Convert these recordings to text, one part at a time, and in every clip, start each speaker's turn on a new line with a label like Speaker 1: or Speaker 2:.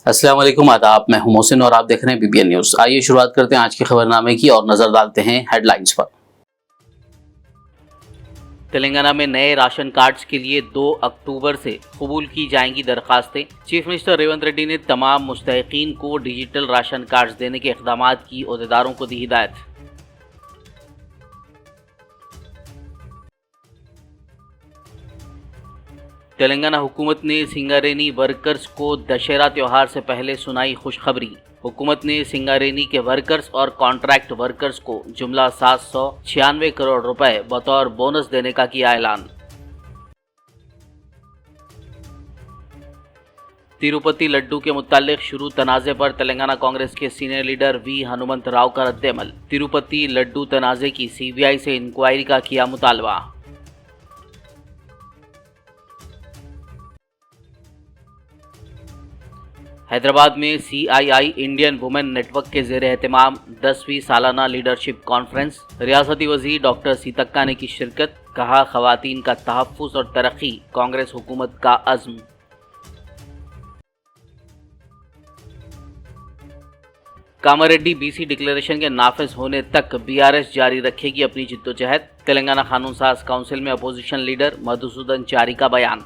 Speaker 1: अस्सलाम वालेकुम, आदाब। मैं हूं मोहसिन और आप देख रहे हैं बीबीएन न्यूज। आइए शुरुआत करते हैं आज के खबरनामे की और नजर डालते हैं हेडलाइंस पर। तेलंगाना में नए राशन कार्ड्स के लिए 2 अक्टूबर से कबूल की जाएंगी दरखास्तें। चीफ मिनिस्टर रेवंत रेड्डी ने तमाम मुस्तहिकीन को डिजिटल राशन कार्ड्स देने के इक़दाम की ओहदेदारों को दी हिदायत। तेलंगाना हुकूमत ने सिंगारेनी वर्कर्स को दशहरा त्यौहार से पहले सुनाई खुशखबरी। हुकूमत ने सिंगारेनी के वर्कर्स और कॉन्ट्रैक्ट वर्कर्स को जुमला 796 करोड़ रुपए बतौर बोनस देने का किया ऐलान। तिरुपति लड्डू के मुताल्लिक शुरू तनाज़े पर तेलंगाना कांग्रेस के senior leader V Hanumanth Rao का रद्द-ए-अमल। तिरुपति लड्डू तनाज़े की सीबीआई से इंक्वायरी का किया मुतालबा। हैदराबाद में CII इंडियन वुमेन नेटवर्क के ज़ेर एहतमाम 10वीं सालाना लीडरशिप कॉन्फ्रेंस। रियासती वज़ीर डॉक्टर सीतक्का ने की शिरकत। कहा, ख़वातीन का तहफ़्फ़ुज़ और तरक्की कांग्रेस हुकूमत का अज़्म। कामारेड्डी BC डिक्लेरेशन के नाफिज होने तक BRS जारी रखेगी अपनी जिद्दोजहद। तेलंगाना कानून साज काउंसिल में अपोजिशन लीडर मधुसूदन चारी का बयान।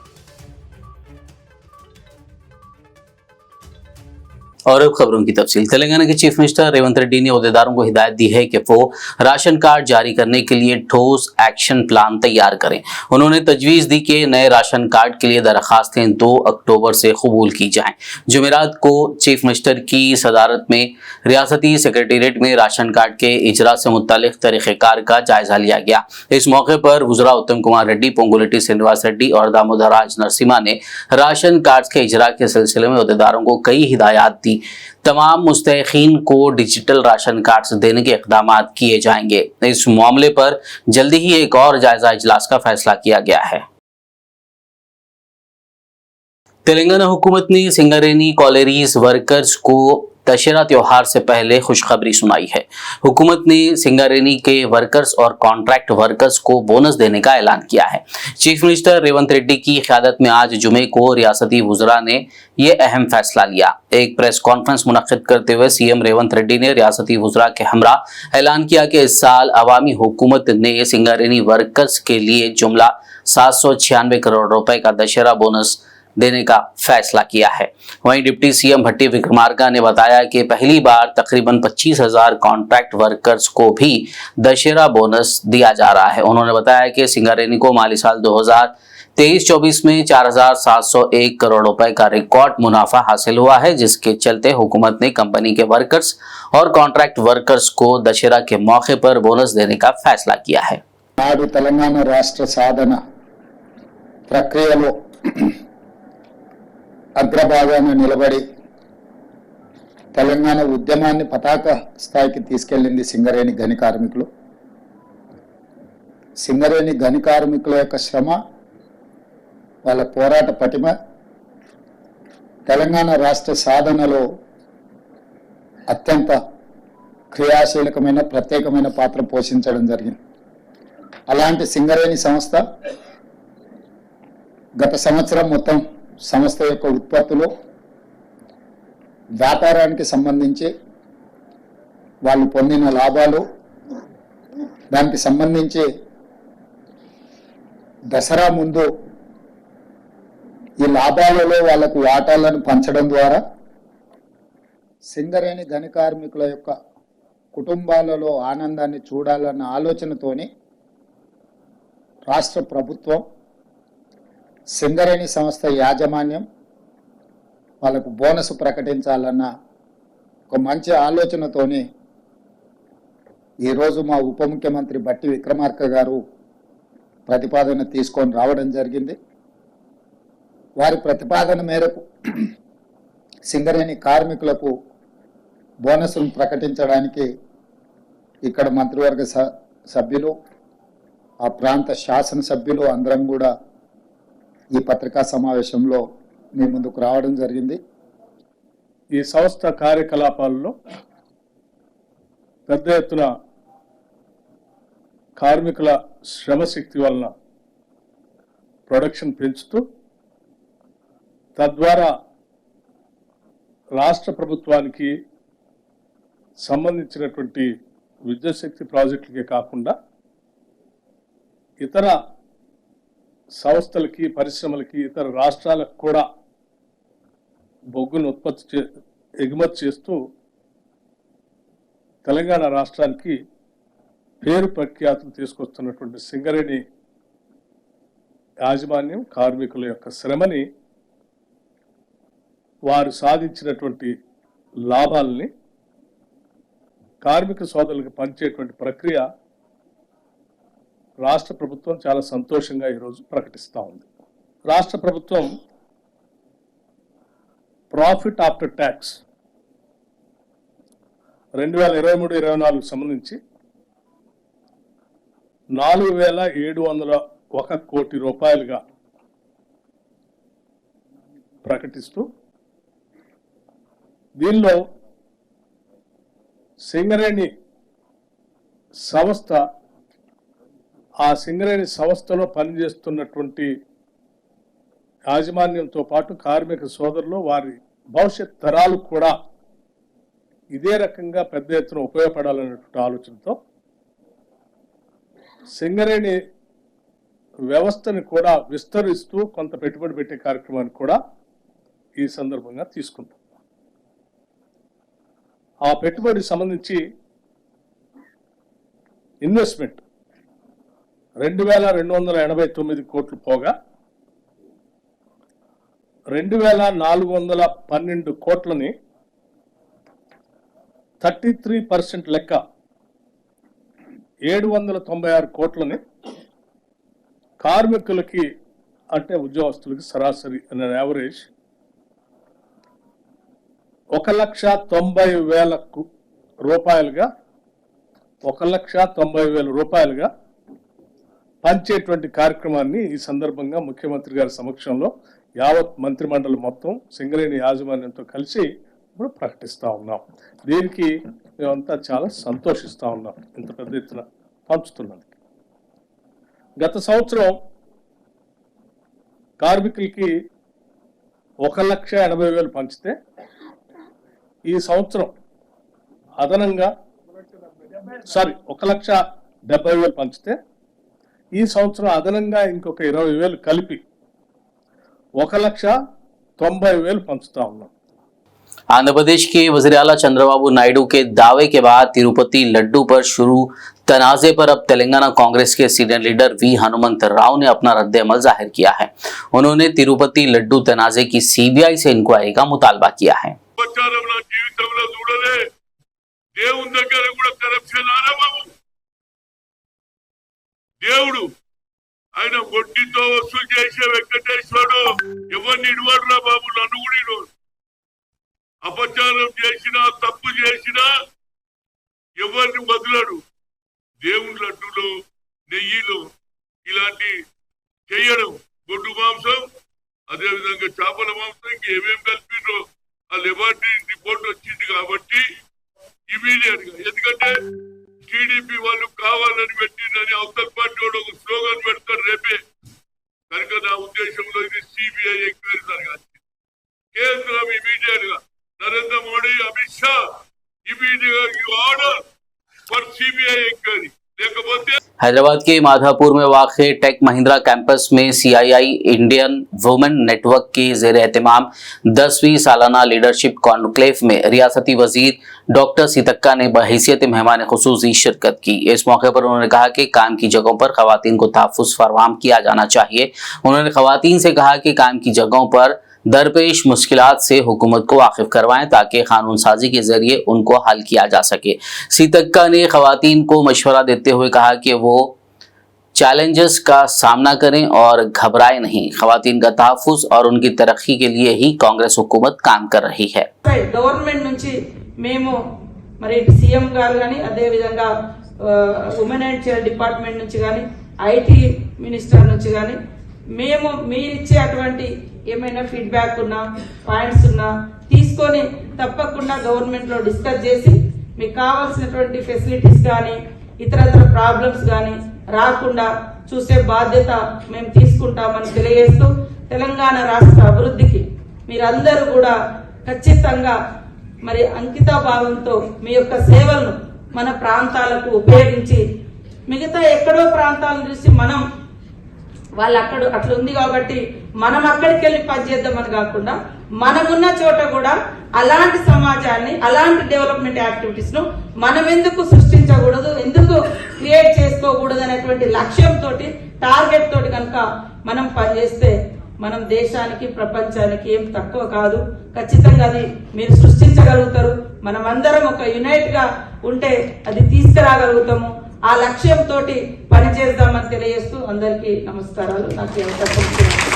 Speaker 1: और अब खबरों की तफसील। तेलंगाना के चीफ मिनिस्टर रेवंत रेड्डी ने ओहदेदारों को हिदायत दी है कि वो राशन कार्ड जारी करने के लिए ठोस एक्शन प्लान तैयार करें। उन्होंने तजवीज़ दी कि नए राशन कार्ड के लिए दरखास्तें 2 अक्टूबर से कबूल की जाएं। जुमेरात को चीफ मिनिस्टर की सदारत में रियासती सेक्रेटेरिएट में राशन कार्ड के इजरा से मुतालिक तरीक़ेकार का जायजा लिया गया। इस मौके पर वज़रा उत्तम कुमार रेड्डी, पोंगुलेटी श्रीनिवास रेड्डी और दामोदराज नरसिम्हा ने राशन कार्ड के इजरा के सिलसिले में ओहदेदारों को कई हिदायत दी। तमाम मुस्तहिकीन को डिजिटल राशन कार्ड्स देने के इक़दाम किए जाएंगे। इस मामले पर जल्दी ही एक और जायजा इजलास का फैसला किया गया है। तेलंगाना हुकूमत ने सिंगारेनी कॉलेरीज वर्कर्स को दशहरा त्योहार से पहले खुशखबरी सुनाई है। हुकूमत ने सिंगारेनी के वर्कर्स और कॉन्ट्रैक्ट वर्कर्स को बोनस देने का ऐलान किया है। चीफ मिनिस्टर रेवंत रेड्डी की क़यादत में आज जुमे को रियासती वुज़रा ने यह अहम फैसला लिया। एक प्रेस कॉन्फ्रेंस मुनक्किद करते हुए सीएम रेवंत रेड्डी ने रियासती वुज़रा के हमरा ऐलान किया कि इस साल अवामी हुकूमत ने सिंगारेनी वर्कर्स के लिए जुमला 796 करोड़ रुपए का दशहरा बोनस देने का फैसला किया है। वहीं डिप्टी सीएम भट्टी विक्रमार्का ने बताया कि पहली बार तकरीबन 25,000 कॉन्ट्रैक्ट वर्कर्स को भी दशहरा बोनस दिया जा रहा है। उन्होंने बताया कि सिंगारेनी को माली साल 2023-24 में 4,701 करोड़ रुपए का रिकॉर्ड मुनाफा हासिल हुआ है, जिसके चलते हुकूमत ने कंपनी के वर्कर्स और कॉन्ट्रैक्ट वर्कर्स को दशहरा के मौके पर बोनस देने का फैसला किया है।
Speaker 2: तेलंगाना राष्ट्र साधन प्रक्रियलो అగ్రభాగాన నిలబడి తెలంగాణ ఉద్యమాన్ని పతాక స్థాయికి తీసుకెళ్లింది సింగరేణి గని కార్మికులు. సింగరేణి గని కార్మికుల యొక్క శ్రమ, వాళ్ళ పోరాట పటిమ తెలంగాణ రాష్ట్ర సాధనలో అత్యంత క్రియాశీలకమైన ప్రత్యేకమైన పాత్ర పోషించడం జరిగింది. అలాంటి సింగరేణి సంస్థ గత సంవత్సరం మొత్తం సంస్థ యొక్క ఉత్పత్తులు, వ్యాపారానికి సంబంధించి వాళ్ళు పొందిన లాభాలు, దానికి సంబంధించి దసరా ముందు ఈ లాభాలలో వాళ్ళకు వాటాలను పంచడం ద్వారా సింగరేణి గని కార్మికుల యొక్క కుటుంబాలలో ఆనందాన్ని చూడాలన్న ఆలోచనతోని రాష్ట్ర ప్రభుత్వం, సింగరేణి సంస్థ యాజమాన్యం వాళ్ళకు బోనస్ ప్రకటించాలన్న ఒక మంచి ఆలోచనతోని ఈరోజు మా ఉప ముఖ్యమంత్రి భట్టి విక్రమార్క గారు ప్రతిపాదన తీసుకొని రావడం జరిగింది. వారి ప్రతిపాదన మేరకు సింగరేణి కార్మికులకు బోనస్ను ప్రకటించడానికి ఇక్కడ మంత్రివర్గ సభ్యులు, ఆ ప్రాంత శాసనసభ్యులు అందరం కూడా ఈ పత్రికా సమావేశంలో మీ ముందుకు రావడం జరిగింది.
Speaker 3: ఈ సంస్థ కార్యకలాపాలలో పెద్ద ఎత్తున కార్మికుల శ్రమశక్తి వలన ప్రొడక్షన్ పెంచుతూ తద్వారా రాష్ట్ర ప్రభుత్వానికి సంబంధించినటువంటి విద్యుత్ శక్తి ప్రాజెక్టులకే కాకుండా ఇతర సంస్థలకి, పరిశ్రమలకి, ఇతర రాష్ట్రాలకు కూడా బొగ్గును ఎగుమతి చేస్తూ తెలంగాణ రాష్ట్రానికి పేరు ప్రఖ్యాతులు తీసుకొస్తున్నటువంటి సింగరేణి యాజమాన్యం కార్మికుల యొక్క శ్రమని, వారు సాధించినటువంటి లాభాలని కార్మిక సోదరులకు పంచేటువంటి ప్రక్రియ రాష్ట్ర ప్రభుత్వం చాలా సంతోషంగా ఈరోజు ప్రకటిస్తూ ఉంది. రాష్ట్ర ప్రభుత్వం ప్రాఫిట్ ఆఫ్టర్ ట్యాక్స్ 2023-24 సంబంధించి 4,701 కోటి రూపాయలుగా ప్రకటిస్తూ, దీనిలో సింగరేణి సంస్థ, ఆ సింగరేణి సంస్థలో పనిచేస్తున్నటువంటి యాజమాన్యంతో పాటు కార్మిక సోదరులు, వారి భవిష్యత్ తరాలు కూడా ఇదే రకంగా పెద్ద ఎత్తున ఉపయోగపడాలనేటువంటి ఆలోచనతో సింగరేణి వ్యవస్థని కూడా విస్తరిస్తూ కొంత పెట్టుబడి పెట్టే కార్యక్రమాన్ని కూడా ఈ సందర్భంగా తీసుకుంటాం. ఆ పెట్టుబడికి సంబంధించి ఇన్వెస్ట్మెంట్ 2,289 కోట్లు పోగా 2,412 కోట్లని 33% లెక్క 796 కోట్లని కార్మికులకి, అంటే ఉద్యోగస్తులకి సరాసరి అనే యావరేజ్ 1,90,000 రూపాయలుగా 1,90,000 రూపాయలుగా పంచేటువంటి కార్యక్రమాన్ని ఈ సందర్భంగా ముఖ్యమంత్రి గారి సమక్షంలో యావత్ మంత్రిమండలి మొత్తం సింగరేణి యాజమాన్యంతో కలిసి ఇప్పుడు ప్రకటిస్తూ ఉన్నాం. దీనికి మేమంతా చాలా సంతోషిస్తూ ఉన్నాం, ఇంత పెద్ద ఎత్తున పంచుతున్నందుకు. గత సంవత్సరం కార్మికులకి 1,80,000 పంచితే ఈ సంవత్సరం అదనంగా 1,70,000 పంచితే ఈ సంవత్సరం అదనంగా ఇంకొక 20,000 కలిపి 1,90,000 పంచుతా ఉన్నాం.
Speaker 1: आंध्र प्रदेश के वज़ीर आला चंद्रबाबू नायडू के दावे के बाद तिरुपति लड्डू पर शुरू तनाजे पर अब तेलंगाना कांग्रेस के senior leader V Hanumanth Rao ने अपना रद्द-ए-अमल जाहिर किया है। उन्होंने तिरुपति लड्डू तनाजे की सीबीआई से इंक्वायरी का मुतालबा किया है।
Speaker 4: దేవుడు ఆయన వడ్డీతో వసూలు చేసే వెంకటేశ్వరుడు ఎవరిని ఇడవడురా బాబు, నన్ను కూడా ఇడవడు. అపచారం చేసినా, తప్పు చేసినా ఎవరిని వదలడు. దేవుని లడ్డులో, నెయ్యిలో ఇలాంటి చేయడం, గొడ్డు మాంసం, అదేవిధంగా చేపల మాంసం, ఇంకేమేమి కలిపినో ఆ లెబార్టరీ రిపోర్ట్ వచ్చింది కాబట్టి ఇమీడియట్ గా, ఎందుకంటే టీడీపీ వాళ్ళు కావాలని పెట్టిందని అవతల పార్టీ వాడు ఒక స్లోగన్ పెడతారు రేపే కనుక నా ఉద్దేశంలో ఇది సిబిఐ ఎంక్వైరీ జరగాలి. కేంద్రం ఇమీడియట్ గా, నరేంద్ర మోడీ, అమిత్ షా ఇమీడియట్ గా ఆర్డర్ ఫర్ సిబిఐ ఎంక్వైరీ, లేకపోతే
Speaker 1: हैदराबाद के माधापुर में वाक़े टेक महिंद्रा कैंपस में सीआईआई इंडियन वुमेन नेटवर्क के ज़ेर एहतमाम 10वीं सालाना लीडरशिप कॉन्क्लेव में रियासती वजीर डॉक्टर सीतक्का ने बहैसियत मेहमान खुसूसी शिरकत की। इस मौके पर उन्होंने कहा कि काम की जगहों पर खवातीन को तहफ़्फ़ुज़ फराहम किया जाना चाहिए। उन्होंने खवातीन से कहा कि काम की जगहों पर दरपेश मुश्किलात से हुकूमत को वाकिफ करवाएं ताकि कानून साजी के जरिए उनको हल किया जा सके। सीतक्का ने खवातीन को मशवरा देते हुए कहा कि वो चैलेंजेस का सामना करें और घबराएं नहीं। खवातीन का तहफ़्फ़ुज़ और उनकी तरक्की के लिए ही कांग्रेस हुकूमत काम कर रही है।
Speaker 5: गवर्नमेंट నుంచి మేము మరి సీఎం గారు గాని అదే విధంగా ఉమెన్ అండ్ చైల్డ్ డిపార్ట్మెంట్ నుంచి గాని ఐటీ మినిస్టర్ నుంచి గాని మేము మీరిచ్చే అటువంటి ఏమైనా ఫీడ్బ్యాక్ ఉన్నా, పాయింట్స్ ఉన్నా తీసుకొని తప్పకుండా గవర్నమెంట్ లో డిస్కస్ చేసి మీకు కావాల్సినటువంటి ఫెసిలిటీస్ కానీ ఇతరత్ర ప్రాబ్లమ్స్ కానీ రాకుండా చూసే బాధ్యత మేము తీసుకుంటామని తెలియజేస్తూ తెలంగాణ రాష్ట్ర అభివృద్ధికి మీరందరూ కూడా ఖచ్చితంగా మరి అంకిత భావంతో మీ యొక్క సేవలను మన ప్రాంతాలకు ఉపయోగించి మిగతా ఎక్కడో ప్రాంతాలను చూసి మనం వాళ్ళు అక్కడ అట్లా ఉంది కాబట్టి మనం అక్కడికి వెళ్ళి పనిచేద్దామని కాకుండా మనమున్న చోట కూడా అలాంటి సమాజాన్ని అలాంటి డెవలప్మెంట్ యాక్టివిటీస్ ను మనం ఎందుకు సృష్టించకూడదు, ఎందుకు క్రియేట్ చేసుకోకూడదు అనేటువంటి లక్ష్యంతో టార్గెట్ తోటి కనుక మనం పనిచేస్తే మనం దేశానికి ప్రపంచానికి ఏం తక్కువ కాదు. ఖచ్చితంగా అది మీరు సృష్టించగలుగుతారు. మనం అందరం ఒక యునైట్ గా ఉంటే అది తీసుకురాగలుగుతాము. ఆ లక్ష్యంతో పనిచేద్దామని తెలియజేస్తూ అందరికీ నమస్కారాలు. నాకు ఈ అవకాశం ఇచ్చినందుకు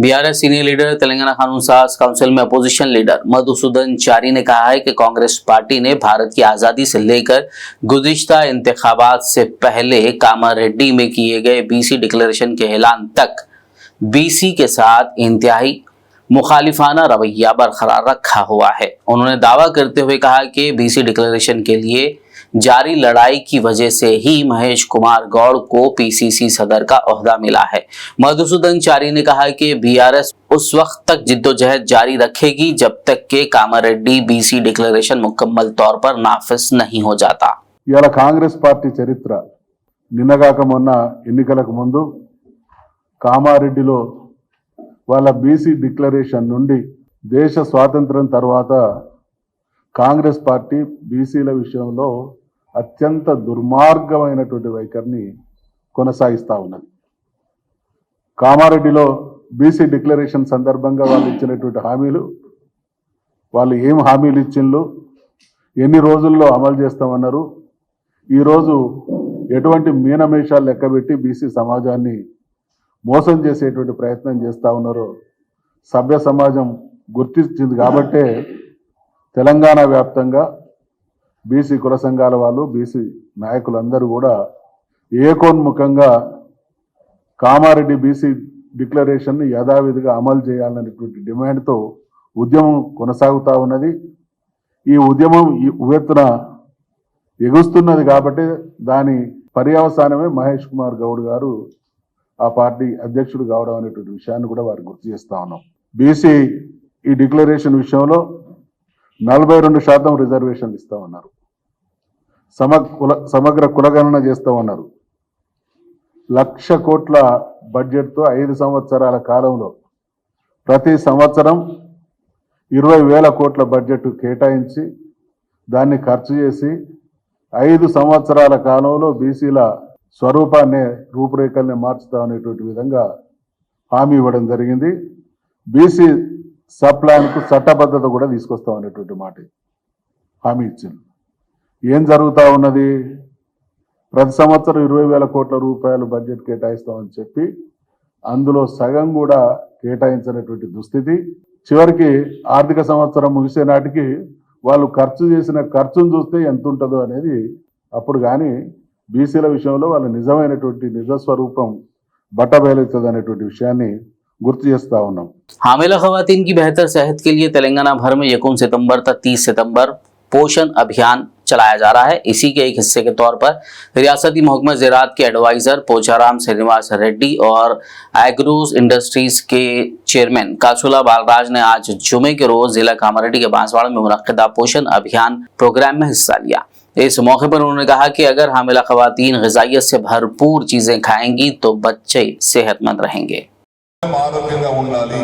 Speaker 1: बीआरएस सीनियर लीडर तेलंगाना कानून साज काउंसिल में अपोजिशन लीडर मधुसूदन चारी ने कहा है कि कांग्रेस पार्टी ने भारत की आजादी से लेकर गुज़िश्ता इंतखाबात से पहले कामारेड्डी में किए गए बीसी डिक्लेरेशन के ऐलान तक बीसी के साथ इंतहाई मुखालिफाना रवैया बरकरार रखा हुआ है। उन्होंने दावा करते हुए कहा कि बीसी डिक्लेरेशन के लिए जारी लड़ाई की वजह से ही महेश कुमार गौड़ को पीसीसी सदर का ओहदा मिला है। मधुसूदन चारी ने कहा कि बीआरएस उस वक्त तक जिद्दोजहद जारी रखेगी जब तक के कामारेड्डी बीसी डिक्लेरेशन मुकम्मल तौर पर नाफिज नहीं हो जाता।
Speaker 6: ఇవాళ కాంగ్రెస్ పార్టీ చరిత్ర నిన్నగాక మొన్న ఎన్నికలకు ముందు కామారెడ్డిలో వాళ్ళ బీసీ డిక్లరేషన్ నుండి దేశ స్వాతంత్రం తర్వాత కాంగ్రెస్ పార్టీ బీసీల విషయంలో అత్యంత దుర్మార్గమైనటువంటి వైఖరిని కొనసాగిస్తూ ఉన్నది. కామారెడ్డిలో బీసీ డిక్లరేషన్ సందర్భంగా వాళ్ళు ఇచ్చినటువంటి హామీలు, వాళ్ళు ఏం హామీలు ఇచ్చిండ్రు, ఎన్ని రోజుల్లో అమలు చేస్తామన్నారు, ఈరోజు ఎటువంటి మీనమేషాలు లెక్కబెట్టి బీసీ సమాజాన్ని మోసం చేసేటువంటి ప్రయత్నం చేస్తూ ఉన్నారో సభ్య సమాజం గుర్తించింది. కాబట్టే తెలంగాణ వ్యాప్తంగా బీసీ కుల సంఘాల వాళ్ళు, బీసీ నాయకులందరూ కూడా ఏకోన్ముఖంగా కామారెడ్డి బీసీ డిక్లరేషన్ని యథావిధిగా అమలు చేయాలనేటువంటి డిమాండ్తో ఉద్యమం కొనసాగుతూ ఉన్నది. ఈ ఉద్యమం ఈ ఉవ్వెత్తున ఎగుస్తున్నది. కాబట్టి దాని పర్యవసానమే మహేష్ కుమార్ గౌడ్ గారు ఆ పార్టీ అధ్యక్షుడు కావడం అనేటువంటి విషయాన్ని కూడా వారికి గుర్తు చేస్తా ఉన్నాం. బీసీ ఈ డిక్లరేషన్ విషయంలో 42% రిజర్వేషన్లు ఇస్తామన్నారు. సమగ్ర కులగణన చేస్తామన్నారు. 1,00,000 కోట్ల బడ్జెట్తో 5 సంవత్సరాల కాలంలో ప్రతి సంవత్సరం 20,000 కోట్ల బడ్జెట్ కేటాయించి దాన్ని ఖర్చు చేసి 5 సంవత్సరాల కాలంలో బీసీల స్వరూపాన్ని, రూపురేఖల్ని మార్చుతామనేటువంటి విధంగా హామీ ఇవ్వడం జరిగింది. బీసీ సబ్ ప్లాన్కు చట్టబద్ధత కూడా తీసుకొస్తాం అనేటువంటి మాట హామీ ఇచ్చింది. ఏం జరుగుతూ ఉన్నది? ప్రతి సంవత్సరం 20,000 కోట్ల రూపాయలు బడ్జెట్ కేటాయిస్తామని చెప్పి అందులో సగం కూడా కేటాయించినటువంటి దుస్థితి. చివరికి ఆర్థిక సంవత్సరం ముగిసే నాటికి వాళ్ళు ఖర్చు చేసిన ఖర్చును చూస్తే ఎంత ఉంటుందో అనేది అప్పుడు కానీ బీసీల విషయంలో వాళ్ళ నిజమైనటువంటి నిజస్వరూపం బట్టబయలవుతుంది అనేటువంటి విషయాన్ని गुर्तु చేస్తా ఉన్నాం.
Speaker 1: हामिला खवातीन की बेहतर सेहत के लिए तेलंगाना भर में 1 सितंबर तक 30 सितंबर पोषण अभियान चलाया जा रहा है। इसी के एक हिस्से के तौर पर रियासती महकमा ज़राअत के एडवाइजर पोचाराम श्रीनिवास रेड्डी और एग्रोज इंडस्ट्रीज के चेयरमैन काचुला बालराज ने आज जुमे के रोज जिला कामारेड्डी के बांसवाड़ा में मुनक्किदा पोषण अभियान प्रोग्राम में हिस्सा लिया। इस मौके पर उन्होंने कहा कि अगर हामिला खवातीन ग़िज़ाइयत से भरपूर चीजें खाएंगी तो बच्चे सेहतमंद रहेंगे।
Speaker 7: ఆరోగ్యంగా ఉండాలి,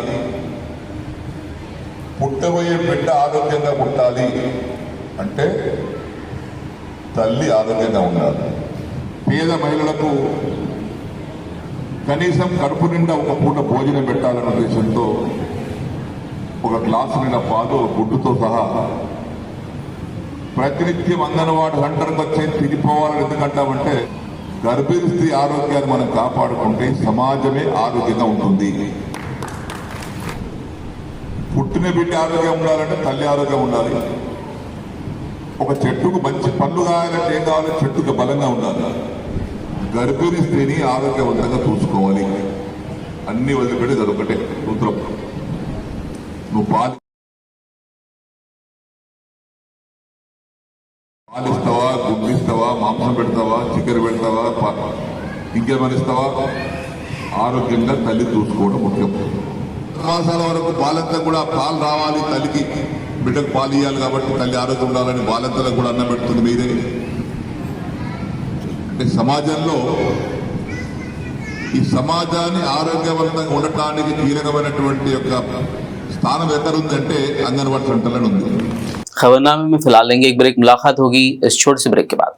Speaker 7: పుట్టబోయే బిడ్డ ఆరోగ్యంగా పుట్టాలి అంటే తల్లి ఆరోగ్యంగా ఉండాలి. పేద మహిళలకు కనీసం కడుపు నిండా ఒక పూట భోజనం పెట్టాలన్న ఉద్దేశంతో ఒక గ్లాసు నిండా పాలు, గుడ్డుతో సహా ప్రతినిత్యం అంగన్వాడీ సెంటర్కి వచ్చి తిరిగిపోవాలని ఎందుకంటామంటే గర్భిణీ స్త్రీ ఆరోగ్యాన్ని మనం కాపాడుకుంటే సమాజమే ఆరోగ్యంగా ఉంటుంది. పుట్టిన బిడ్డ ఆరోగ్యం ఉండాలంటే తల్లి ఆరోగ్యం ఉండాలి. ఒక చెట్టుకు మంచి పళ్ళు కావాలంటే ఏం కావాలి? చెట్టుకు బలంగా ఉండాలి. గర్భిణీ స్త్రీని ఆరోగ్యవంతంగా చూసుకోవాలి. అన్ని వదిలిపెట్టి అదొకటే సూత్రం. నువ్వు పాలిస్తావా, గుడ్డిస్తావా, మాంసం పెడతావా, చికెన్ పెడతావా, ఇంకేమైనా ఇస్తావా? ఆరోగ్యంగా తల్లి చూసుకోవడం ముఖ్యం. 6 మాసాల వరకు బాలంతా కూడా పాలు రావాలి, తల్లికి బిడ్డకు పాలు ఇవ్వాలి కాబట్టి తల్లి ఆరోగ్యం ఉండాలని బాలంతలకు కూడా అన్నం పెడుతుంది మీరే. అంటే సమాజంలో ఈ సమాజాన్ని ఆరోగ్యవంతంగా ఉండటానికి కీలకమైనటువంటి యొక్క స్థానం ఎక్కడుందంటే అంగన్వాడీ సెంటర్లో ఉంది.
Speaker 1: खबरनामे में फिलहाल लेंगे एक ब्रेक, मुलाकात होगी इस छोटे से ब्रेक के बाद।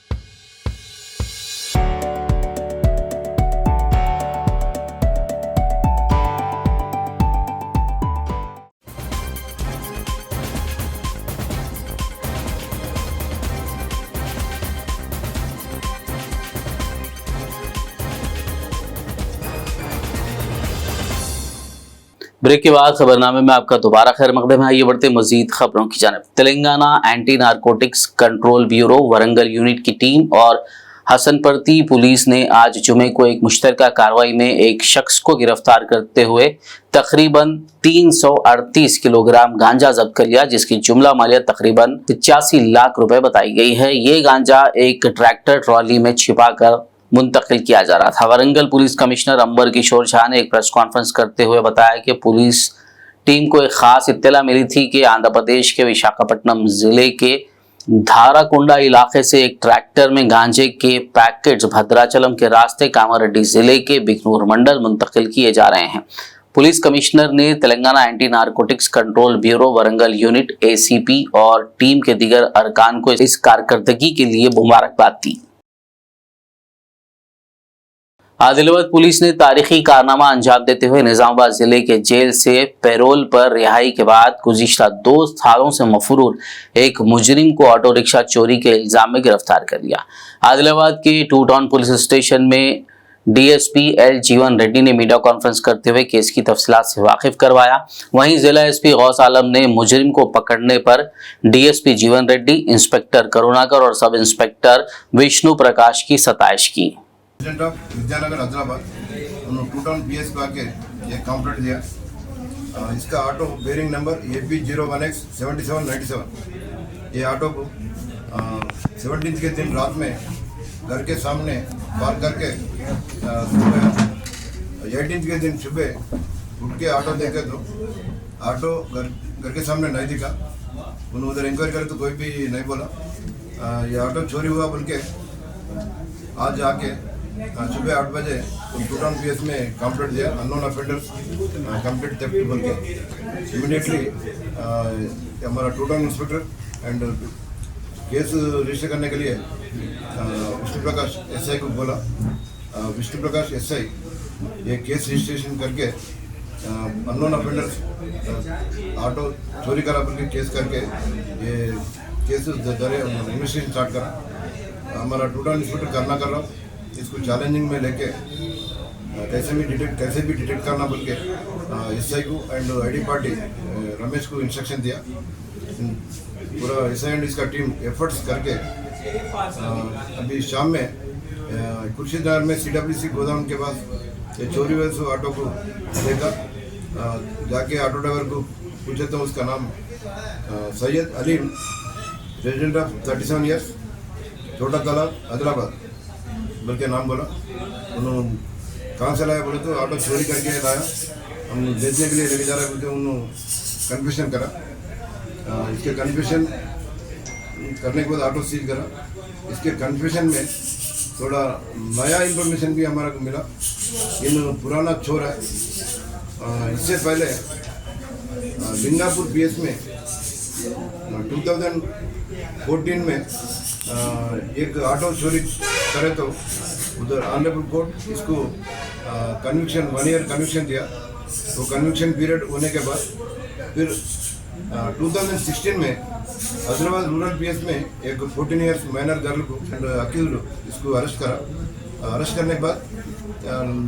Speaker 1: ब्रेक के बाद खबरनामे में आपका दोबारा खैर मकदम है। आइए बढ़ते मजीद खबरों की जानिब। Telangana anti narcotics control bureau Warangal unit की टीम और हसनपर्ती पुलिस ने आज जुमे को एक मुश्तरका कार्रवाई में एक शख्स को गिरफ्तार करते हुए तकरीबन 338 किलोग्राम गांजा जब्त कर लिया, जिसकी जुमला मालियत तकरीबन 85 लाख रुपए बताई गई है। ये गांजा एक ट्रैक्टर ट्रॉली में छिपाकर मुंतकिल किया जा रहा था। वरंगल पुलिस कमिश्नर अंबर किशोर झा ने एक प्रेस कॉन्फ्रेंस करते हुए बताया कि पुलिस टीम को एक खास इत्तला मिली थी कि आंध्र प्रदेश के विशाखापट्टनम जिले के धाराकुंडा इलाके से एक ट्रैक्टर में गांजे के पैकेट्स भद्राचलम के रास्ते कामारेड्डी जिले के बिकनूर मंडल मुंतकिल किए जा रहे हैं। पुलिस कमिश्नर ने Telangana anti narcotics control bureau Warangal unit ACP और टीम के दीगर अरकान को इस कारकर्दगी के लिए मुबारकबाद दी। आदिलाबाद पुलिस ने तारीखी कारनामा अंजाम देते हुए निजामाबाद जिले के जेल से पैरोल पर रिहाई के बाद गुज़िश्ता 2 सालों से मफरूर एक मुजरिम को ऑटो रिक्शा चोरी के इल्जाम में गिरफ्तार कर लिया। आदिलाबाद के 2 टाउन पुलिस स्टेशन में DSP L जीवन रेड्डी ने मीडिया कॉन्फ्रेंस करते हुए केस की तफसीलात से वाकिफ करवाया। वहीं जिला SP गौस आलम ने मुजरिम को पकड़ने पर DSP जीवन रेड्डी, इंस्पेक्टर करुणाकर और सब इंस्पेक्टर विष्णु प्रकाश की सताइश की।
Speaker 8: प्रेसिडेंट ऑफ विद्यानगर हैदराबाद उन्होंने 2 टाउन PS को आके एक कंप्लेंट दिया। इसका ऑटो बेरिंग नंबर AP01X 7797। ये ऑटो को 17 के दिन रात में घर के सामने पार्क करके 18 के दिन सुबह उठ के ऑटो देखे तो ऑटो घर के सामने नहीं दिखा। उन्होंने उधर इंक्वायरी करे तो कोई भी नहीं बोला। ये ऑटो चोरी हुआ बोल के आज आके सुबह 8 बजे 2 टाउन PS में कंप्लेंट दिया, अननोन ऑफेंडर्स कंप्लेंट थेफ्ट बोल के। इमीडिएटली हमारा 2 town inspector and case register करने के लिए विष्णु प्रकाश SI को बोला। विष्णु प्रकाश SI ये केस रजिस्ट्रेशन करके अननोन ऑफेंडर्स ऑटो चोरी करा बोल के केस करके ये केस इन्वेस्टिगेशन स्टार्ट करा। हमारा 2 टाउन इंस्पेक्टर करना कर रहा इसको चैलेंजिंग में लेके कैसे भी डिटेक्ट करना बोल के SI को एंड ID पार्टी रमेश को इंस्ट्रक्शन दिया। पूरा SI एंड इसका टीम एफर्ट्स करके अभी शाम में खुर्शीदनगर में CWC गोदाम के पास ये चोरी हुए सो ऑटो को देखा। जाके ऑटो ड्राइवर को पूछे तो उसका नाम Syed Aleem, resident of 37 years, छोटा तालाब हैदराबाद बोल के नाम बोला। उन्होंने कहाँ से लाया बोले तो ऑटो चोरी करके लाया, हम बेचने के लिए लेके जा रहे बोलते उन्होंने कन्फेशन करा। इसके कन्फेशन करने के बाद ऑटो सीज करा। इसके कन्फेशन में थोड़ा नया इंफॉर्मेशन भी हमारा को मिला। इन पुराना चोर है। इससे पहले लिंगापुर PS में 2014 में एक ऑटो चोरी करे तो उधर ऑनरेबल कोर्ट इसको कन्विक्शन 1 ईयर कन्विक्शन दिया। तो कन्विक्शन पीरियड होने के बाद फिर 2016 में हैदराबाद रूरल PS में एक 14 ईयर्स माइनर गर्ल को अक्यूज इसको अरेस्ट करा। अरेस्ट करने के बाद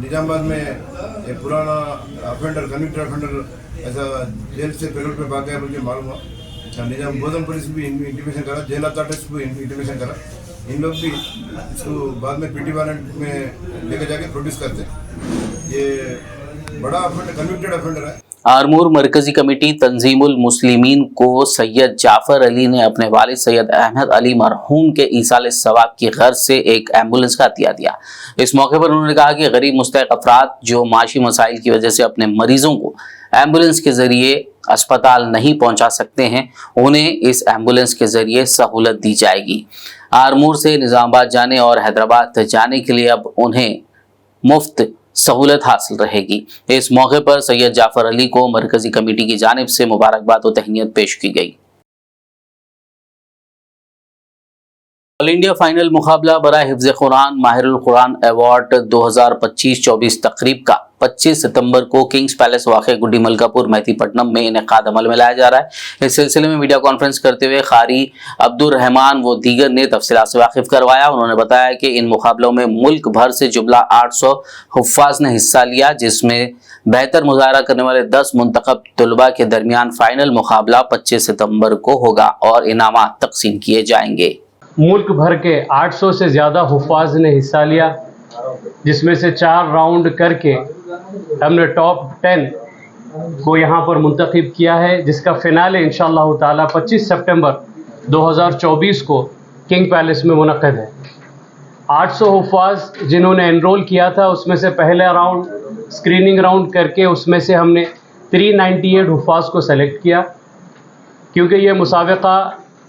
Speaker 8: निजामाबाद में एक पुराना ऑफेंडर कन्विक्टेड ऑफेंडर ऐसा जेल से पैरोल पे भाग गया मुझे मालूम हुआ। निजाम बोधन पुलिस भी इंटीमेशन करा, जेल अथॉरिटीज को इंटीमेशन करा। इन लोग भी इसको बाद में PT वारंट में लेके जाके प्रोड्यूस करते। ये बड़ा ऑफेंडर कन्विक्टेड ऑफेंडर है।
Speaker 1: आरमूर मरकजी कमेटी तंजीमुल मुस्लिमीन को सैयद जाफर अली ने अपने वालिद सैयद अहमद अली मरहूम के ईसाल सवाब की गर्ज से एक एम्बुलेंस का अतिया दिया। इस मौके पर उन्होंने कहा कि गरीब मुस्तहक अफराद जो माशी मसाइल की वजह से अपने मरीजों को एम्बुलेंस के जरिए अस्पताल नहीं पहुंचा सकते हैं, उन्हें इस एम्बुलेंस के जरिए सहूलत दी जाएगी। आरमूर से निजामाबाद जाने और हैदराबाद जाने के लिए अब उन्हें मुफ्त सहूलत हासिल रहेगी। इस मौके पर सैयद जाफर अली को मरकजी कमेटी की जानिब से मुबारकबाद और तहनीत पेश की गई। ऑल इंडिया फाइनल मुकाबला बराए हिफ्ज़ कुरान माहिरुल कुरान अवार्ड 2025-24 तकरीब का 25 सितंबर को किंग्स पैलेस वाक़े गुड्डी मलकापुर मेहदीपट्टनम में इनेकाद अमल में लाया जा रहा है। इस सिलसिले में मीडिया कॉन्फ्रेंस करते हुए कारी अब्दुर्रहमान व दीगर ने तफसीलात से वाकिफ करवाया। उन्होंने बताया कि इन मुकाबलों में मुल्क भर से जुमला 800 हुफ्फाज ने हिस्सा लिया, जिसमें बेहतर मुजाहरा करने वाले 10 मुंतखब तलबा के दरमियान फाइनल मुकाबला 25 सितंबर को होगा और इनामात तकसीम किए जाएंगे।
Speaker 9: मुल्क भर के 800 से ज़्यादा हुफ्फाज ने हिस्सा लिया, जिसमें से 4 राउंड करके हमने टॉप 10 को यहाँ पर मुंतखब किया है, जिसका फिनाले इंशाअल्लाह ताला 25 सितंबर 2024 को किंग पैलेस में मुनक़्क़द है। 800 हुफ्फाज जिन्होंने एनरोल किया था, उसमें से पहला राउंड स्क्रीनिंग राउंड करके उसमें से हमने 398 हुफ्फाज को सेलेक्ट किया, क्योंकि ये मुसाबिका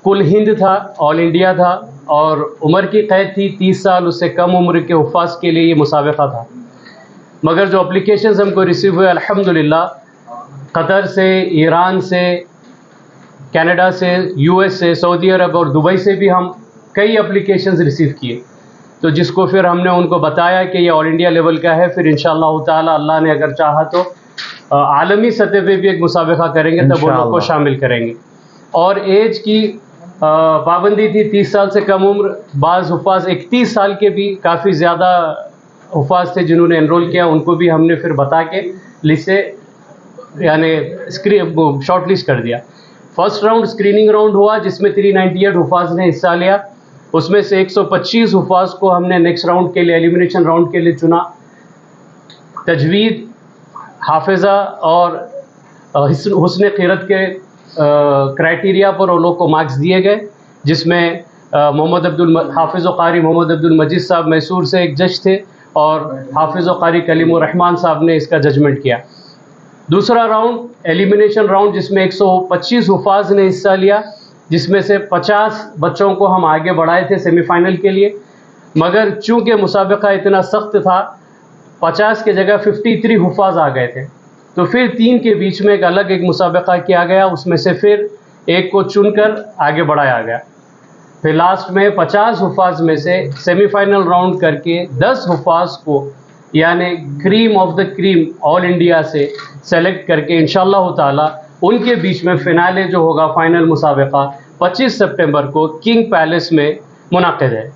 Speaker 9: कुल हिंद था, ऑल इंडिया था और उम्र की क़ैद थी 30 साल, उससे कम उम्र के हुफ्फाज के लिए ये मुसाबिका था। मगर जो एप्लीकेशंस हमको रिसीव हुए अल्हम्दुलिल्लाह कतर से, ईरान से, कनाडा से, यूएस से, सऊदी अरब और दुबई से भी हम कई एप्लीकेशंस रिसीव किए, तो जिसको फिर हमने उनको बताया कि ये ऑल इंडिया लेवल का है। फिर इंशाअल्लाह ताला अल्लाह ने अगर चाहा तो आलमी सतह पे भी एक मुसाबिका करेंगे, तब वो लोग को शामिल करेंगे। और एज की पाबंदी थी 30 साल से कम उम्र, बाज़ हुफ्फाज 31 साल के भी काफ़ी ज़्यादा हुफ्फाज थे जिन्होंने एनरोल किया, उनको भी हमने फिर बता के लिस्ट से यानी शॉर्ट लिस्ट कर दिया। फर्स्ट राउंड स्क्रीनिंग राउंड हुआ, जिसमें 398 हुफ्फाज ने हिस्सा लिया। उसमें से 125 हुफ्फाज को हमने नेक्स्ट राउंड के लिए, एलिमिनेशन राउंड के लिए चुना। तजवीद, हाफिज़ा और हुस्न क़िरत के क्राइटेरिया पर उन लोग को मार्क्स दिए गए, जिसमें हाफिज़ कारी मोहम्मद अब्दुल मजीद साहब मैसूर से एक जज थे और हाफिज़ कारी कलीमुर रहमान साहब ने इसका जजमेंट किया। दूसरा राउंड एलिमिनेशन राउंड, जिसमें 125 हुफ्फाज ने हिस्सा लिया, जिसमें से 50 बच्चों को हम आगे बढ़ाए थे सेमीफाइनल के लिए, मगर चूँकि मुसाबिका इतना सख्त था 50 के जगह 53 हुफ्फाज आ गए थे, तो फिर 3 के बीच में एक मुसाबिका किया गया, उसमें से फिर एक को चुनकर आगे बढ़ाया गया। फिर लास्ट में 50 हुफ्फाज में से सेमीफाइनल राउंड करके 10 हुफ्फाज को यानी cream of the cream all India से सेलेक्ट करके इंशाअल्लाह ताला उनके बीच में फिनाले जो होगा फाइनल मुसाबिका 25 सितंबर को किंग पैलेस में मुनाक़िद है।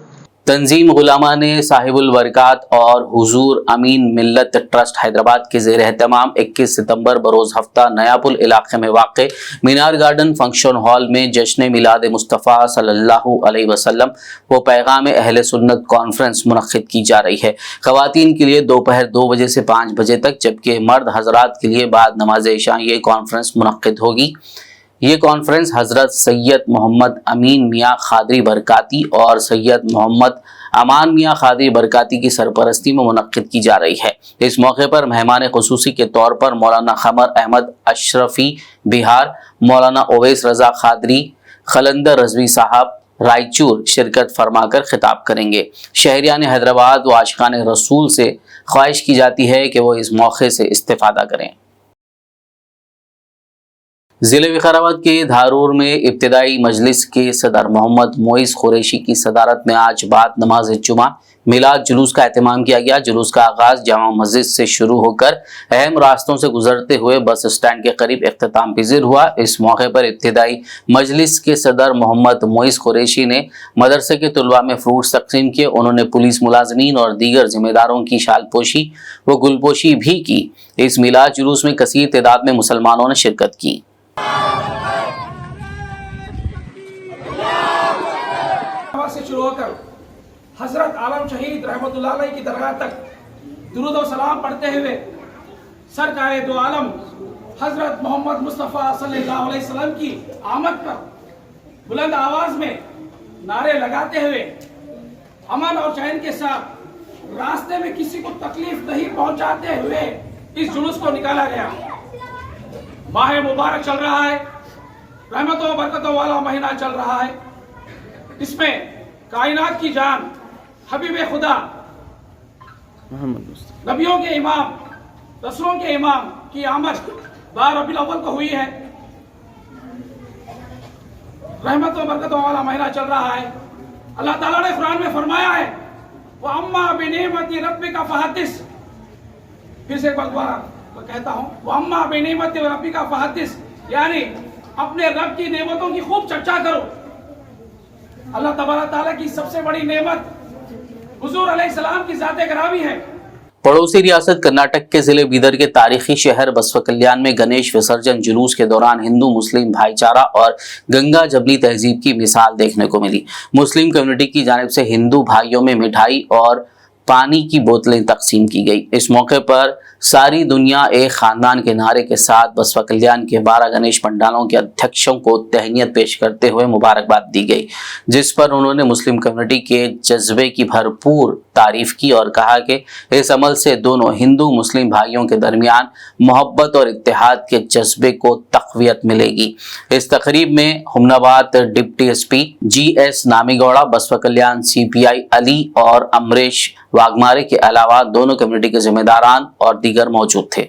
Speaker 1: तंजीम गुलामा ने साहिबुल बरकात और हुजूर अमीन मिल्लत ट्रस्ट हैदराबाद के ज़ेर एहतमाम 21 सितंबर बरोज़ हफ्ता नयापुल इलाके में वाक़ मीनार गार्डन फंक्शन हॉल में जश्न मिलाद मुस्तफ़ा सल्लल्लाहु अलैहि वसल्लम व पैगाम अहले सुन्नत कॉन्फ्रेंस मुनक़्क़िद की जा रही है। ख़वातीन के लिए दोपहर 2 बजे से 5 बजे तक, जबकि मर्द हज़रात के लिए बाद नमाज इशा ये कॉन्फ्रेंस मुनक़्क़िद होगी। ये कॉन्फ्रेंस हज़रत सैयद मोहम्मद अमीन मियाँ खादरी बरकाती और सैयद मोहम्मद अमान मियाँ खादरी बरकाती की सरपरस्ती में मुनक़्क़िद की जा रही है। इस मौके पर मेहमान ख़ुसूसी के तौर पर मौलाना क़मर अहमद अशरफी बिहार, मौलाना ओवैस रज़ा खादरी खलंदर रज़वी साहब रायचूर शिरकत फरमाकर खिताब करेंगे। शहरियान हैदराबाद व आशिकान रसूल से ख्वाहिश की जाती है कि वो इस मौके से इस्तेफ़ादा करें। ज़िले विकाराबाद के धारूर में इब्तिदाई मजलिस के सदर मोहम्मद मोइस कुरैशी की सदारत में आज बाद नमाज जुमा मिलाद जुलूस का एहतमाम किया गया। जुलूस का आगाज़ जामा मस्जिद से शुरू होकर अहम रास्तों से गुजरते हुए बस स्टैंड के करीब इख्तिताम पजीर हुआ। इस मौके पर इब्तिदाई मजलिस के सदर मोहम्मद मोइस कुरैशी ने मदरसे के तलबा में फ्रूट्स तकसीम किए। उन्होंने पुलिस मुलाजमीन और दीगर जिम्मेदारों की शालपोशी व गुलपोशी भी की। इस मिलाद जुलूस में कसीर तादाद में मुसलमानों ने शिरकत की।
Speaker 10: से शुरू होकर हजरत आलम शहीद रहमतुल्लाह अलैह की दरगाह तक दुरूद व सलाम पढ़ते हुए सरकार दो आलम हजरत मोहम्मद मुस्तफ़ा सल्लल्लाहु अलैहि वसल्लम की आमद पर बुलंद आवाज में नारे लगाते हुए अमन और चैन के साथ रास्ते में किसी को तकलीफ नहीं पहुंचाते हुए इस जुलूस को निकाला गया। माह मुबारक चल रहा है, रहमतों बरकतों वाला महीना चल रहा है। इसमें कायनात की जान हबीब खुदा, नबियों के इमाम, रसूलों के इमाम की आमद 12 रबीउल अव्वल को हुई है। रहमतों बरकतों वाला महीना चल रहा है। अल्लाह ताला ने कुरान में फरमाया है, वो अम्मा बिनेमति रब्बिका फहदिस। फिर से एक बार दोबारा कहता हूँ, वो अम्मा बिनेमति रब्बिका फहदिस, यानी अपने रब की नेमतों की खूब चर्चा करो। अल्लाह तबारक ताला की सबसे बड़ी नेमत हुजूर अलैहिस्सलाम की ज़ात ग्रामी है।
Speaker 1: पड़ोसी रियासत कर्नाटक के जिले बीदर के तारीखी शहर बसवा कल्याण में गणेश विसर्जन जुलूस के दौरान हिंदू मुस्लिम भाईचारा और गंगा जबनी तहजीब की मिसाल देखने को मिली। मुस्लिम कम्युनिटी की जानिब से हिंदू भाइयों में मिठाई और पानी की बोतलें तकसीम की गई। इस मौके पर सारी दुनिया एक खानदान के नारे के साथ बसवा कल्याण के 12 गणेश पंडालों के अध्यक्षों को तहनीत पेश करते हुए मुबारकबाद दी गई, जिस पर उन्होंने मुस्लिम कम्युनिटी के जज्बे की भरपूर तारीफ की और कहा कि इस अमल से दोनों हिंदू मुस्लिम भाइयों के दरमियान मोहब्बत और इत्तेहाद के जज्बे को तक़वियत मिलेगी। इस तकरीब में हुमनाबाद डिप्टी एसपी GS नामीगौड़ा, बसवा कल्याण CPI अली और अमरीश वाघमारे के अलावा दोनों कम्युनिटी के जिम्मेदारान और दीगर मौजूद थे।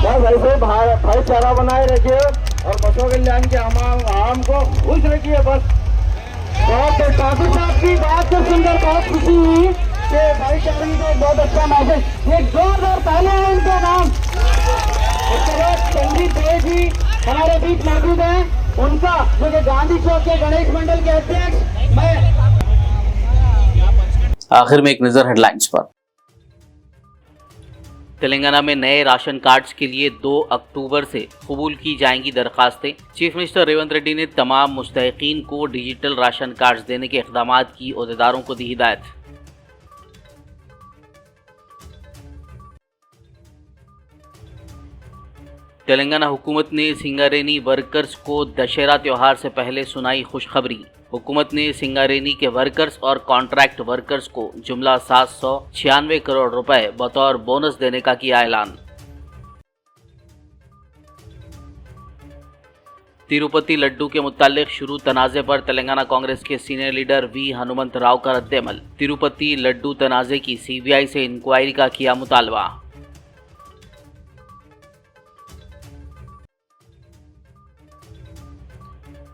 Speaker 10: बस ऐसे भाईचारा बनाए रखिए और बसवा कल्याण के आम को खुश रखिए। बस बहुत ठाकुर साहब की बात को सुनकर बहुत खुशी हुई कि भाईचारे का बहुत अच्छा मैसेज। एक जोरदार ताली है उनका नाम। उसके बाद संदीप भाई जी हमारे बीच मौजूद हैं, उनका जो कि गांधी चौक के गणेश मंडल के अध्यक्ष। मैं
Speaker 1: आखिर में एक नजर हेडलाइंस पर। तेलंगाना में नए राशन कार्ड्स के लिए 2 अक्टूबर से कबूल की जाएंगी दरखास्तें। चीफ मिनिस्टर रेवंत रेड्डी ने तमाम मुस्तहिकीन को डिजिटल राशन कार्ड्स देने के इक़दामात की ओहदेदारों को दी हिदायत। तेलंगाना हुकूमत ने सिंगारेनी वर्कर्स को दशहरा त्यौहार से पहले सुनाई खुशखबरी। हुकूमत ने सिंगारेनी के वर्कर्स और कॉन्ट्रैक्ट वर्कर्स को जुमला 796 करोड़ रुपए बतौर बोनस देने का किया ऐलान। तिरुपति लड्डू के मुताल्लिक शुरू तनाज़े पर तेलंगाना कांग्रेस के senior leader V Hanumant Rao का रद्द-ए-अमल। तिरुपति लड्डू तनाज़े की CBI से इंक्वायरी का किया मुतालबा।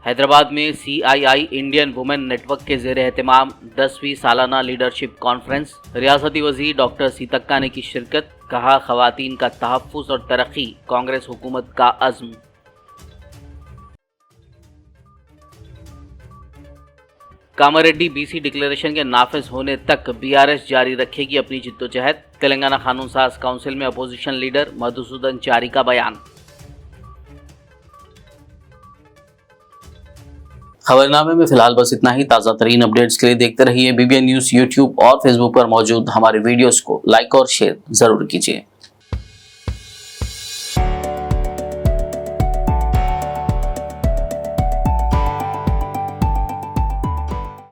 Speaker 1: हैदराबाद में CII इंडियन वुमेन नेटवर्क के ज़ेर एहतमाम 10वीं सालाना लीडरशिप कॉन्फ्रेंस। रियासती वज़ीर डॉक्टर सीतक्का ने की शिरकत। कहा, ख़वातीन का तहफ़्फ़ुज़ और तरक्की कांग्रेस हुकूमत का अज़्म। कामारेड्डी BC डिक्लेरेशन के नाफिज होने तक BRS जारी रखेगी अपनी जिद्दोजहद। तेलंगाना कानून साज काउंसिल में अपोजिशन लीडर मधुसूदन चारी का बयान। खबरनामे में फिलहाल बस इतना ही। ताज़ा तरीन अपडेट्स के लिए देखते रहिए BBN न्यूज़। YouTube और Facebook पर मौजूद हमारे वीडियोस को लाइक और शेयर जरूर कीजिए।